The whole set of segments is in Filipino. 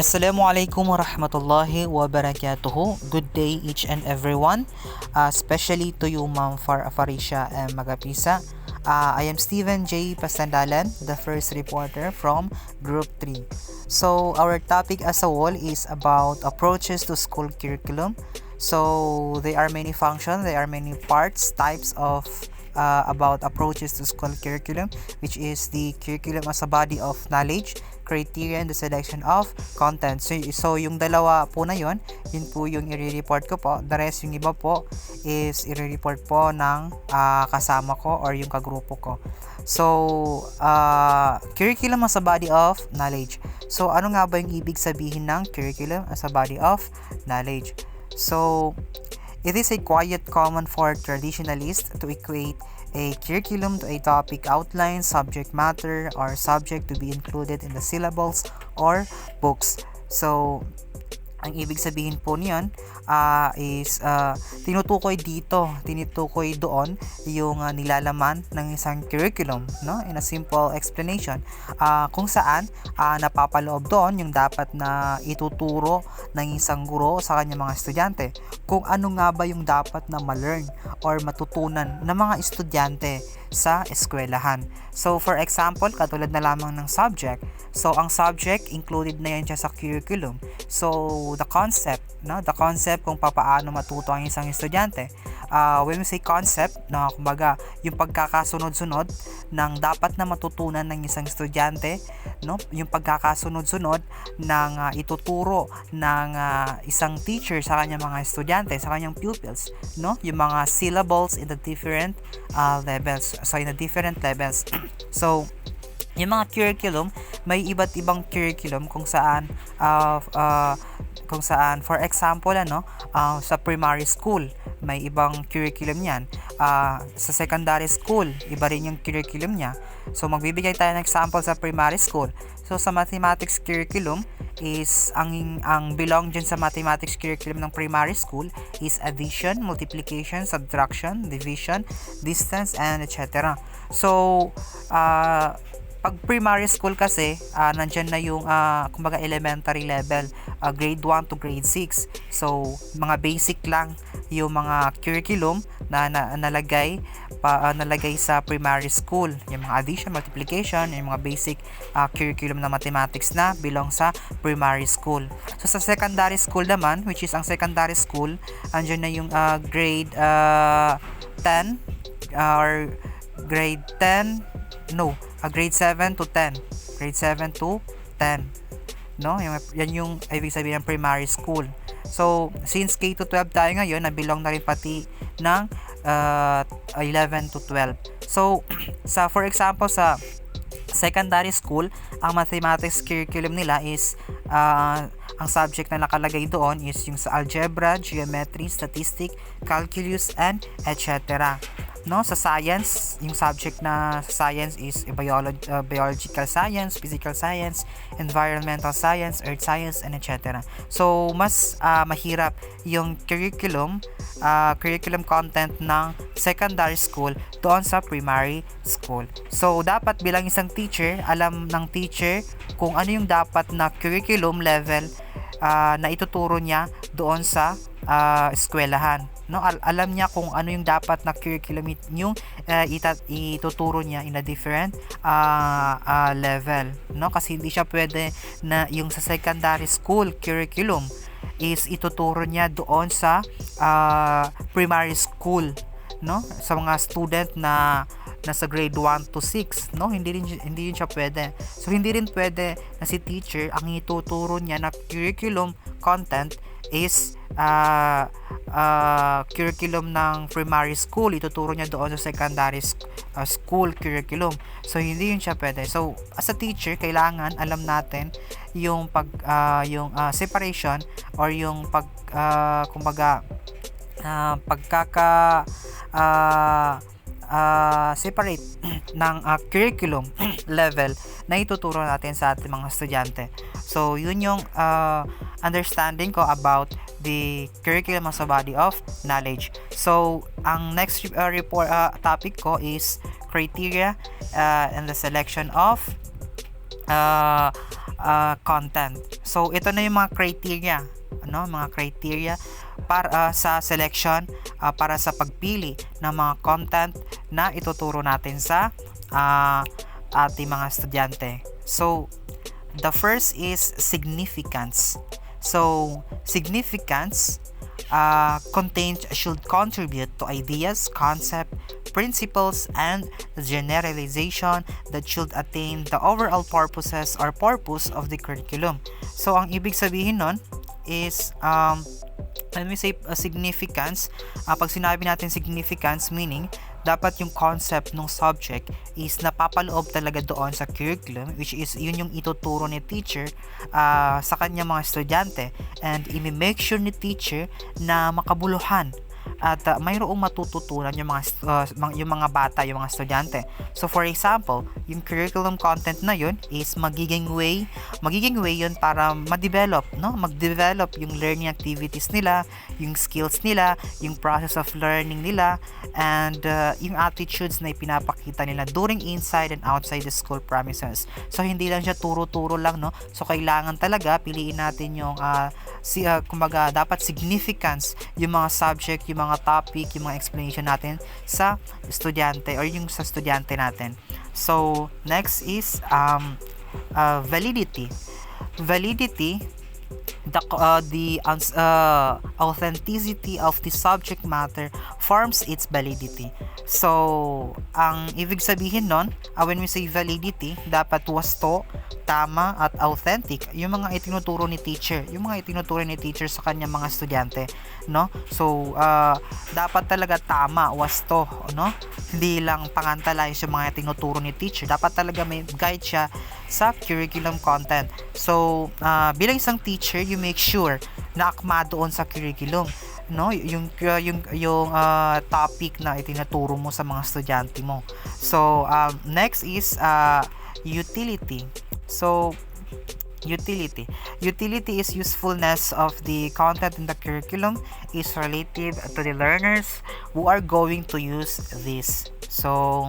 Assalamualaikum warahmatullahi wabarakatuh. Good day each and everyone, especially to you Ma'am Farisha and Magapisa. I am Stephen J. Pasandalan, the first reporter from Group 3. So our topic as a whole is about approaches to school curriculum. So there are many functions, there are many parts, types of about approaches to school curriculum, which is the curriculum as a body of knowledge, criteria, and the selection of content. So yung dalawa po na yun po yung i-report ko po. The rest, yung iba po, is i-report po ng kasama ko or yung kagrupo ko. So, curriculum as a body of knowledge. So, ano nga ba yung ibig sabihin ng curriculum as a body of knowledge? So, it is a quiet common for traditionalists to equate a curriculum to a topic outline, subject matter, or subject to be included in the syllables or books. So, ang ibig sabihin po niyan is tinutukoy doon yung nilalaman ng isang curriculum, no? In a simple explanation, kung saan napapaloob doon yung dapat na ituturo ng isang guro sa kanyang mga estudyante. Kung ano nga ba yung dapat na ma-learn or matutunan ng mga estudyante sa eskwelahan. So, for example, katulad na lamang ng subject. So, ang subject, included na yan siya sa curriculum. So, the concept, no? The concept kung paano matuto ang isang estudyante. When we say concept, no, kumbaga, yung pagkakasunod-sunod ng dapat na matutunan ng isang estudyante, no? Yung pagkakasunod-sunod ng ituturo ng isang teacher sa kanyang mga estudyante, sa kanyang pupils, no? Yung mga syllables in the different levels. So, in the different levels. So, yung mga curriculum, may iba't ibang curriculum kung saan for example sa primary school may ibang curriculum niyan, sa secondary school iba rin yung curriculum niya. So magbibigay tayo ng example sa primary school. So sa mathematics curriculum is ang belong dyan sa mathematics curriculum ng primary school is addition, multiplication, subtraction, division, distance, and etc. So pag primary school kasi, nandyan na yung kumbaga elementary level, grade 1 to grade 6. So, mga basic lang yung mga curriculum na nalagay sa primary school. Yung mga addition, multiplication, yung mga basic curriculum na mathematics na belong sa primary school. So, sa secondary school naman, which is ang secondary school, andyan na yung grade 10 or grade 10, grade 7 to 10. Grade 7 to 10. No? Yan yung ibig sabihin ng primary school. So, since K to 12 tayo ngayon, nabilong na rin pati ng 11 to 12. So, for example, sa secondary school, ang mathematics curriculum nila is ang subject na nakalagay doon is yung sa algebra, geometry, statistics, calculus, and etc. No, sa science, yung subject na sa science is biological science, physical science, environmental science, earth science, and etc. So, mas mahirap yung curriculum content ng secondary school doon sa primary school. So, dapat bilang isang teacher, alam ng teacher kung ano yung dapat na curriculum level na ituturo niya doon sa eskwelahan. No, alam niya kung ano yung dapat na curriculum yung ituturo niya in a different level, no? Kasi hindi siya pwede na yung sa secondary school curriculum is ituturo niya doon sa primary school, no? Sa mga student na nasa grade 1 to 6, no? Hindi rin siya pwede. So hindi rin pwede na si teacher ang ituturo niya na curriculum content is curriculum ng primary school, ituturo niya doon sa secondary school curriculum. So hindi yun siya pwede. So as a teacher, kailangan alam natin yung separation or yung separate ng curriculum level na ituturo natin sa ating mga estudyante. So, yun yung understanding ko about the curriculum as a body of knowledge. So, ang next topic ko is criteria and the selection of content. So ito na yung mga criteria, mga criteria para sa selection, para sa pagpili ng mga content na ituturo natin sa ating mga estudyante. So the first is significance. So significance contains should contribute to ideas, concept, principles, and generalization that should attain the overall purposes or purpose of the curriculum. So ang ibig sabihin nun is when we say significance, pag sinabi natin significance, meaning dapat yung concept ng subject is napapaloob talaga doon sa curriculum, which is yun yung ituturo ni teacher sa kanya mga estudyante, and i-make sure ni teacher na makabuluhan at mayroong matututunan yung mga bata, yung mga estudyante. So for example, yung curriculum content na yun is magiging way yun para mag-develop yung learning activities nila, yung skills nila, yung process of learning nila, and yung attitudes na ipinapakita nila during inside and outside the school premises. So hindi lang siya turo-turo lang, no? So kailangan talaga piliin natin yung kumbaga dapat significance yung mga subject, yung mga topic, yung mga explanation natin sa estudyante or yung sa estudyante natin. So next is validity. The authenticity of the subject matter forms its validity. So ang ibig sabihin nun, when we say validity, dapat wasto, tama, at authentic yung mga itinuturo ni teacher, sa kanyang mga estudyante, no? So dapat talaga tama, wasto, no? Hindi lang pangantalayos yung mga itinuturo ni teacher. Dapat talaga may guide siya sa curriculum content. So bilang isang teacher, you make sure na akma doon sa curriculum, no, yung topic na itinuturo mo sa mga estudyante mo. So next is utility. So utility is usefulness of the content in the curriculum is relative to the learners who are going to use this. So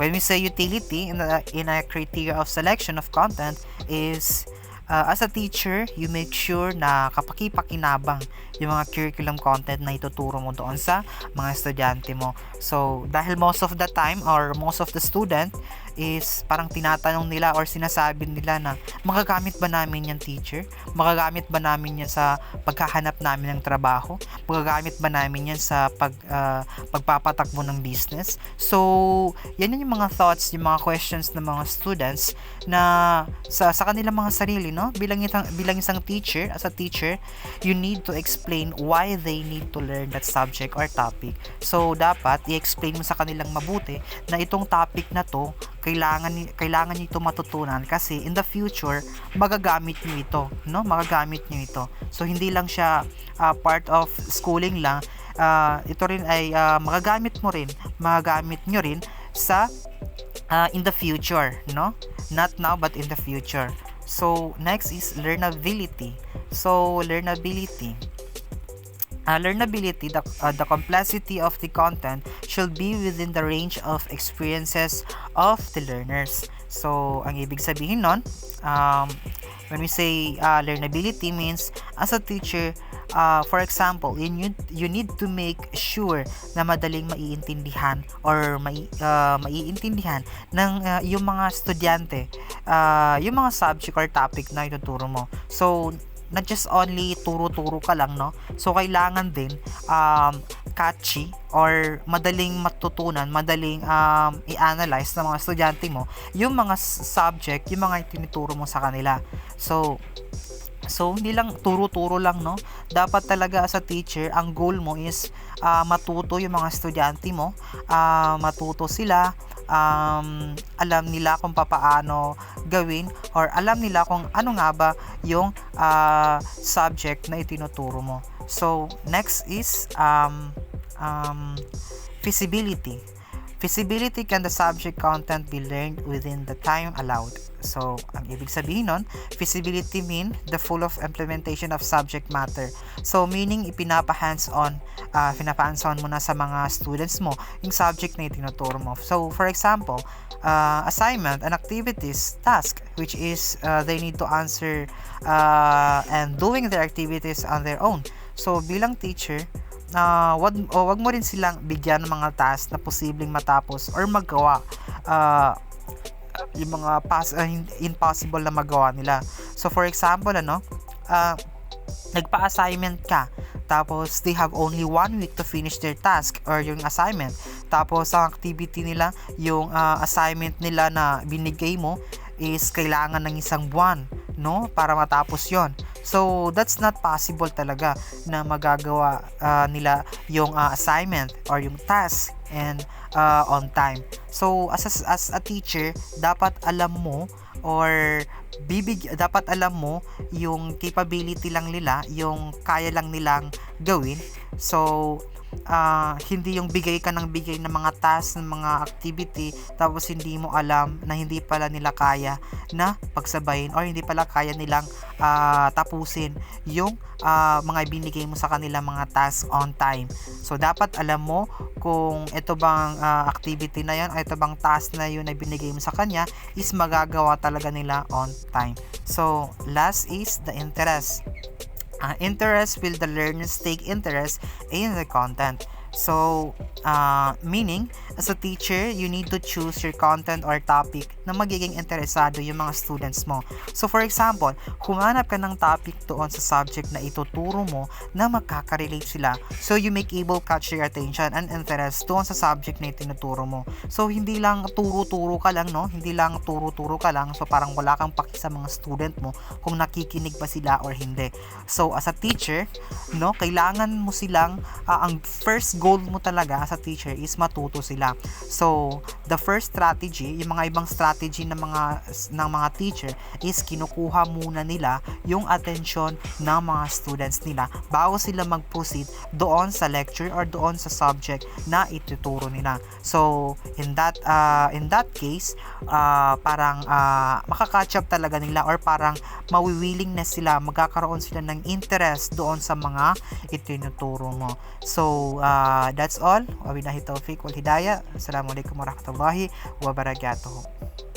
when we say utility in a criteria of selection of content is as a teacher, you make sure na kapaki-pakinabang yung mga curriculum content na ituturo mo doon sa mga estudyante mo. So, dahil most of the time or most of the student is parang tinatanong nila or sinasabi nila na magagamit ba namin yan, teacher? Magagamit ba namin yan sa paghahanap namin ng trabaho? Magagamit ba namin yan sa pagpapatakbo ng business? So, yan yung mga thoughts, yung mga questions ng mga students na sa kanilang mga sarili, no? Bilang isang teacher, as a teacher, you need to explain why they need to learn that subject or topic. So, dapat i-explain mo sa kanilang mabuti na itong topic na to kailangan niyo ito matutunan kasi in the future magagamit niyo ito, no? Magagamit niyo ito. So hindi lang siya part of schooling lang, ito rin ay magagamit niyo rin sa in the future, no? Not now but in the future. So next is learnability. So learnability, the complexity of the content should be within the range of experiences of the learners. So, ang ibig sabihin nun, when we say learnability means, as a teacher, for example, you need to make sure na madaling maiintindihan or maiintindihan ng yung mga estudyante, yung mga subject or topic na ituturo mo. So, not just only turo-turo ka lang, no? So kailangan din catchy or madaling matutunan, madaling i-analyze ng mga estudyante mo yung mga subject, yung mga itinuturo mo sa kanila. So hindi lang turo-turo lang, no? Dapat talaga as a teacher, ang goal mo is matuto yung mga estudyante mo, matuto sila, alam nila kung paano gawin or alam nila kung ano nga ba yung subject na itinuturo mo. So next is feasibility. Can the subject content be learned within the time allowed? So, ang ibig sabihin nun, feasibility mean the full of implementation of subject matter. So, meaning pinapa-hands-on mo na sa mga students mo yung subject na itinuturo mo. So, for example, assignment and activities task, which is they need to answer and doing their activities on their own. So, bilang teacher, wag mo rin silang bigyan ng mga task na posibleng matapos or magawa, yung mga impossible na magawa nila. So for example, nagpa-assignment ka, tapos they have only 1 week to finish their task or yung assignment, tapos ang activity nila, yung assignment nila na binigay mo is kailangan ng isang buwan, no, para matapos yon. So that's not possible talaga na magagawa nila yung assignment or yung task and on time. So as a teacher, dapat alam mo or dapat alam mo yung capability lang nila, yung kaya lang nilang gawin. So hindi yung bigay ka ng bigay ng mga task, ng mga activity, tapos hindi mo alam na hindi pala nila kaya na pagsabayin or hindi pala kaya nilang tapusin yung mga binigay mo sa kanila mga task on time. So dapat alam mo kung ito bang activity na yan, o ito bang task na yun na binigay mo sa kanya is magagawa talaga nila on time. So last is the interest. Interest will the learners take interest in the content. So, meaning, as a teacher, you need to choose your content or topic na magiging interesado yung mga students mo. So, for example, humanap ka ng topic doon sa subject na ituturo mo na magkaka-relate sila. So, you make able catch their attention and interest doon sa subject na itinuturo mo. So, hindi lang turo-turo ka lang, no? Hindi lang turo-turo ka lang. So, parang wala kang paki sa mga student mo kung nakikinig ba sila or hindi. So, as a teacher, no, kailangan mo silang, ang first goal mo talaga as a teacher is matuto sila. So, the first strategy, yung mga ibang strategy ng mga teacher is kinukuha muna nila yung attention ng mga students nila bago sila mag-proceed doon sa lecture or doon sa subject na ituturo nila. So, in that case, parang makaka-catch up talaga nila or parang mawi-willingness sila, magkakaroon sila ng interest doon sa mga itinuturo mo. So, that's all. Wabillahi taufiq wal hidayah. Assalamualaikum warahmatullahi wabarakatuh.